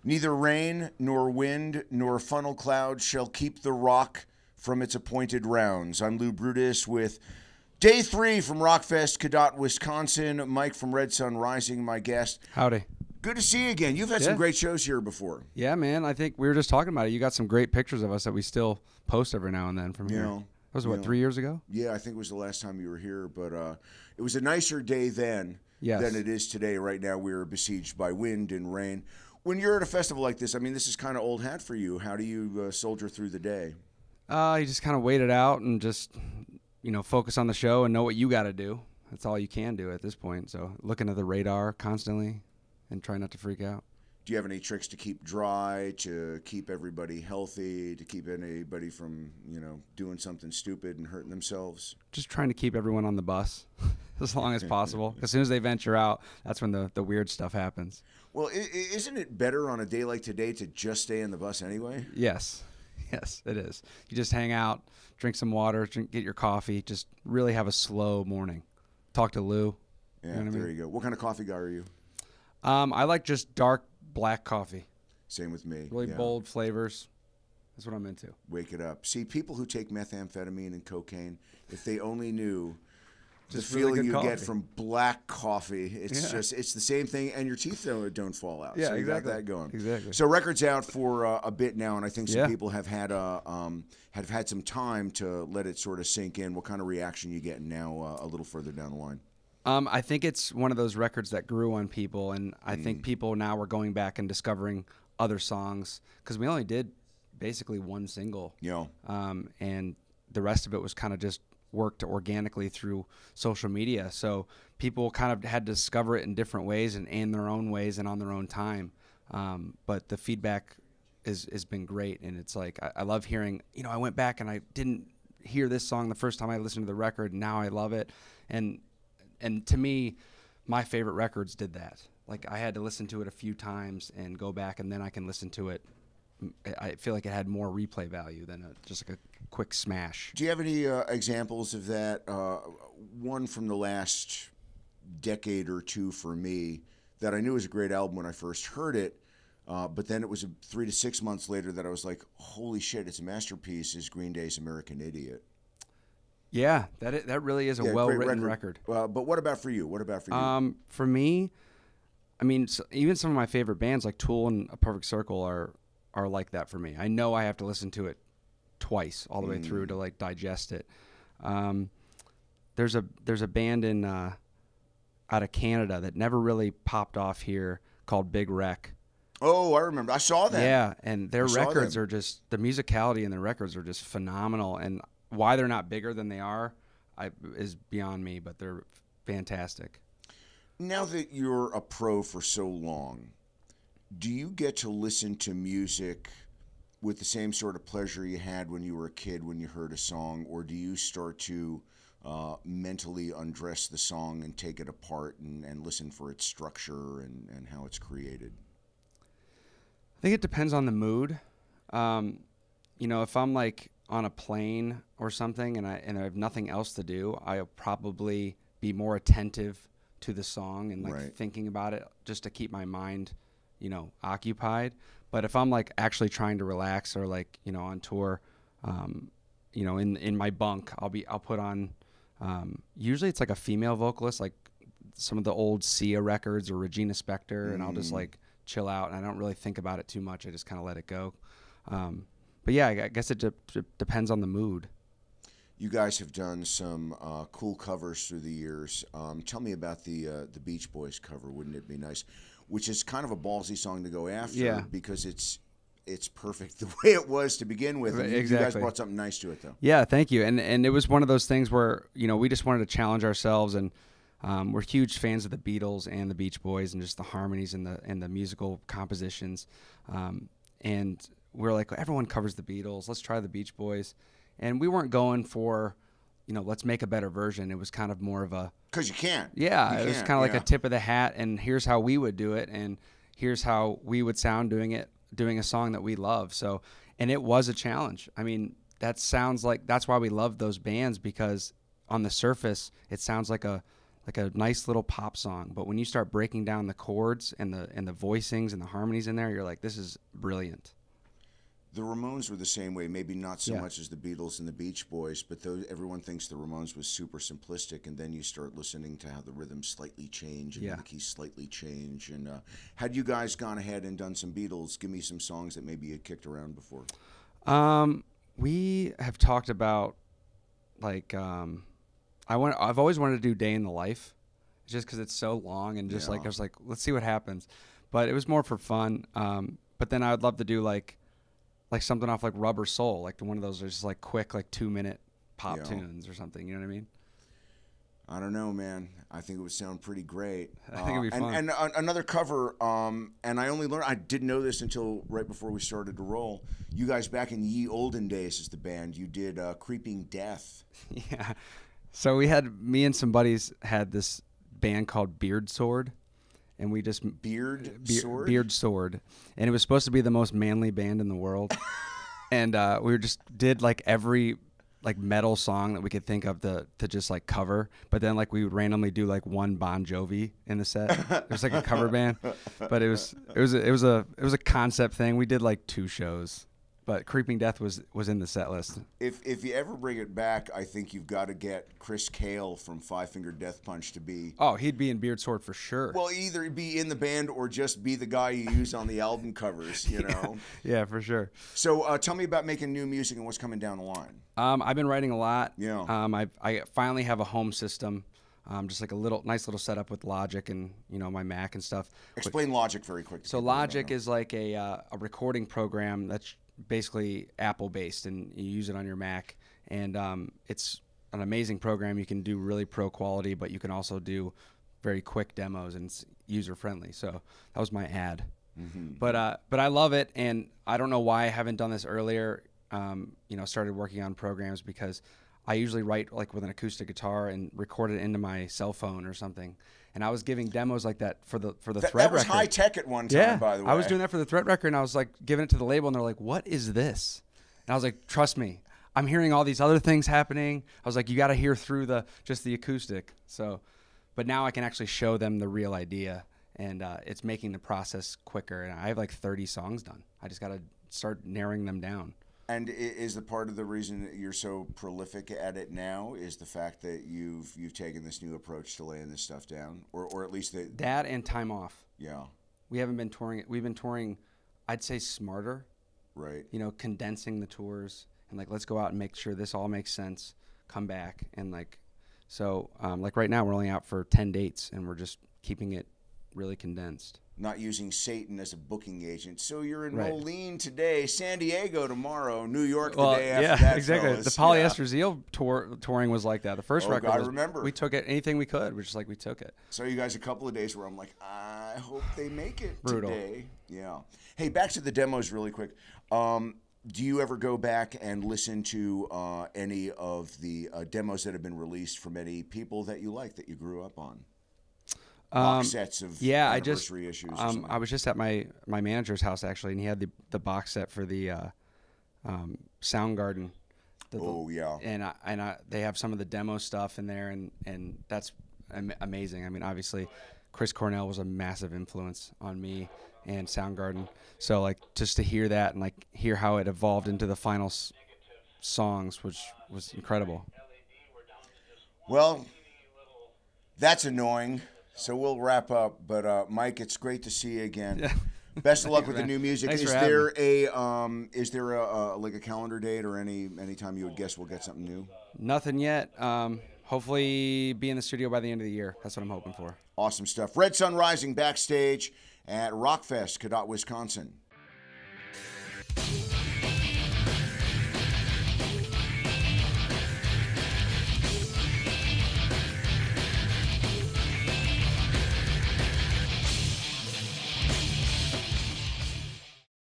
Neither rain, nor wind, nor funnel cloud shall keep the rock from its appointed rounds. I'm Lou Brutus with Day 3 from Rockfest, Cadott, Wisconsin. Mike from Red Sun Rising, my guest. Howdy. Good to see you again. You've had some great shows here before. Yeah, man. I think we were just talking about it. You got some great pictures of us that we still post every now and then from here. That was, what, 3 years ago? Yeah, I think it was the last time you were here. But it was a nicer day then than it is today. Right now we're besieged by wind and rain. When you're at a festival like this, I mean, this is kind of old hat for you. How do you soldier through the day? You just kind of wait it out and just, focus on the show and know what you got to do. That's all you can do at this point. So looking at the radar constantly and try not to freak out. Do you have any tricks to keep dry, to keep everybody healthy, to keep anybody from, doing something stupid and hurting themselves? Just trying to keep everyone on the bus as long as possible. As soon as they venture out, that's when the weird stuff happens. Well, isn't it better on a day like today to just stay in the bus anyway? Yes. Yes, it is. You just hang out, drink some water, get your coffee, just really have a slow morning. Talk to Lou. Yeah, there you go. What kind of coffee guy are you? I like just dark black coffee. Same with me. Really bold flavors. That's what I'm into. Wake it up. See, people who take methamphetamine and cocaine, if they only knew just the feeling you get from black coffee, it's it's the same thing, and your teeth don't fall out. Yeah, so you exactly. got that going. Exactly. So record's out for a bit now, and I think some people have had had some time to let it sort of sink in. What kind of reaction you getting now a little further down the line? I think it's one of those records that grew on people, and I think people now are going back and discovering other songs because we only did basically one single. Yeah. And the rest of it was kind of just worked organically through social media. So people kind of had to discover it in different ways and in their own ways and on their own time. But the feedback has been great, and it's like I love hearing. I went back and I didn't hear this song the first time I listened to the record, and now I love it. And to me, my favorite records did that. Like I had to listen to it a few times and go back, and then I can listen to it. I feel like it had more replay value than just like a quick smash. Do you have any examples of that? One from the last decade or two for me that I knew was a great album when I first heard it, but then it was 3 to 6 months later that I was like, holy shit, it's a masterpiece, is Green Day's American Idiot. Yeah, that really is a well-written record. But what about for you? For me, I mean, even some of my favorite bands like Tool and A Perfect Circle are like that for me. I know I have to listen to it twice all the way through to like digest it. There's a band out of Canada that never really popped off here called Big Wreck. Oh, I remember. I saw that. Yeah, and their records are just, the musicality in their records are just phenomenal, and why they're not bigger than they are is beyond me, but they're fantastic. Now that you're a pro for so long, do you get to listen to music with the same sort of pleasure you had when you were a kid when you heard a song, or do you start to mentally undress the song and take it apart and listen for its structure and how it's created? I think it depends on the mood. If I'm like on a plane or something and I have nothing else to do, I'll probably be more attentive to the song and thinking about it just to keep my mind occupied. But if I'm like actually trying to relax or like, on tour, in my bunk, I'll put on, usually it's like a female vocalist, like some of the old Sia records or Regina Spektor, and I'll just like chill out and I don't really think about it too much. I just kind of let it go. But yeah, I guess it depends on the mood. You guys have done some cool covers through the years. Tell me about the Beach Boys cover, Wouldn't It Be Nice? Which is kind of a ballsy song to go after because it's perfect the way it was to begin with. And exactly. You guys brought something nice to it, though. Yeah, thank you. And it was one of those things where, we just wanted to challenge ourselves, and we're huge fans of the Beatles and the Beach Boys and just the harmonies and the musical compositions. And we're like, everyone covers the Beatles. Let's try the Beach Boys. And we weren't going for, let's make a better version. It was kind of more of a... Because you can't. Yeah, it was kind of like a tip of the hat, and here's how we would do it, and here's how we would sound doing a song that we love. So, and it was a challenge. I mean, that's why we love those bands, because on the surface, it sounds like like a nice little pop song. But when you start breaking down the chords and the voicings and the harmonies in there, you're like, this is brilliant. The Ramones were the same way, maybe not so Yeah. much as the Beatles and the Beach Boys, but everyone thinks the Ramones was super simplistic, and then you start listening to how the rhythms slightly change and Yeah. the keys slightly change. And had you guys gone ahead and done some Beatles, give me some songs that maybe you had kicked around before. We have talked about, like, I've always wanted to do Day in the Life, just because it's so long and just Yeah. like I was like, let's see what happens. But it was more for fun. But then I would love to do like something off like Rubber Soul, like one of those just like quick like 2-minute pop Yeah. tunes or something. You know what I mean? I don't know, man. I think it would sound pretty great. I think it'd be fun. And another cover, and I didn't know this until right before we started to roll. You guys back in ye olden days as the band, you did Creeping Death. Yeah. So me and some buddies had this band called Beard Sword, and we just Beard Sword? And it was supposed to be the most manly band in the world. And we just did like every like metal song that we could think of to just like cover, but then like we would randomly do like one Bon Jovi in the set. It was like a cover band, but it was a concept thing. We did like 2 shows, but Creeping Death was in the set list. If you ever bring it back, I think you've got to get Chris Cale from Five Finger Death Punch to be. Oh, he'd be in Beard Sword for sure. Well, either be in the band or just be the guy you use on the album covers, you know? Yeah, for sure. So tell me about making new music and what's coming down the line. I've been writing a lot. Yeah. I finally have a home system, just like a nice little setup with Logic and my Mac and stuff. Explain Logic very quickly. So Logic is like a recording program that's basically Apple based, and you use it on your Mac, and it's an amazing program. You can do really pro quality, but you can also do very quick demos, and it's user friendly. So that was my ad. Mm-hmm. But I love it, and I don't know why I haven't done this earlier. Started working on programs, because I usually write like with an acoustic guitar and record it into my cell phone or something. And I was giving demos like that for the Thread record. That was high tech at one time, by the way. I was doing that for the Thread record, and I was like giving it to the label, and they're like, "What is this?" And I was like, "Trust me, I'm hearing all these other things happening." I was like, "You got to hear through just the acoustic." So, but now I can actually show them the real idea, and it's making the process quicker. And I have like 30 songs done. I just got to start narrowing them down. And is the part of the reason that you're so prolific at it now is the fact that you've taken this new approach to laying this stuff down, or at least that and time off. Yeah. We haven't been touring. We've been touring, I'd say, smarter. Right. Condensing the tours and like, let's go out and make sure this all makes sense. Come back and like right now we're only out for 10 dates, and we're just keeping it really condensed. Not using Satan as a booking agent. So you're in Right. Moline today, San Diego tomorrow, New York the Well, day after yeah, that. exactly. Fellas. The Polyester Zeal touring was like that. The first record I was, remember. we took it anything we could. We're just like, we took it. So you guys, a couple of days where I'm like, I hope they make it Brutal. today. Yeah. Hey, back to the demos really quick. Do you ever go back and listen to any of the demos that have been released from any people that you like, that you grew up on? Box sets of anniversary issues. Or something. I was just at my manager's house actually, and he had the box set for the Soundgarden. Yeah. And they have some of the demo stuff in there, and that's amazing. I mean, obviously, Chris Cornell was a massive influence on me and Soundgarden. So like just to hear that and like hear how it evolved into the final songs, which was incredible. Well, that's annoying. So we'll wrap up. But Mike, it's great to see you again. Yeah. Best of luck with the new music. Thanks Is for there a like a calendar date or any time you would guess we'll get something new? Nothing yet. Hopefully be in the studio by the end of the year. That's what I'm hoping for. Awesome stuff. Red Sun Rising backstage at Rockfest, Cadott, Wisconsin.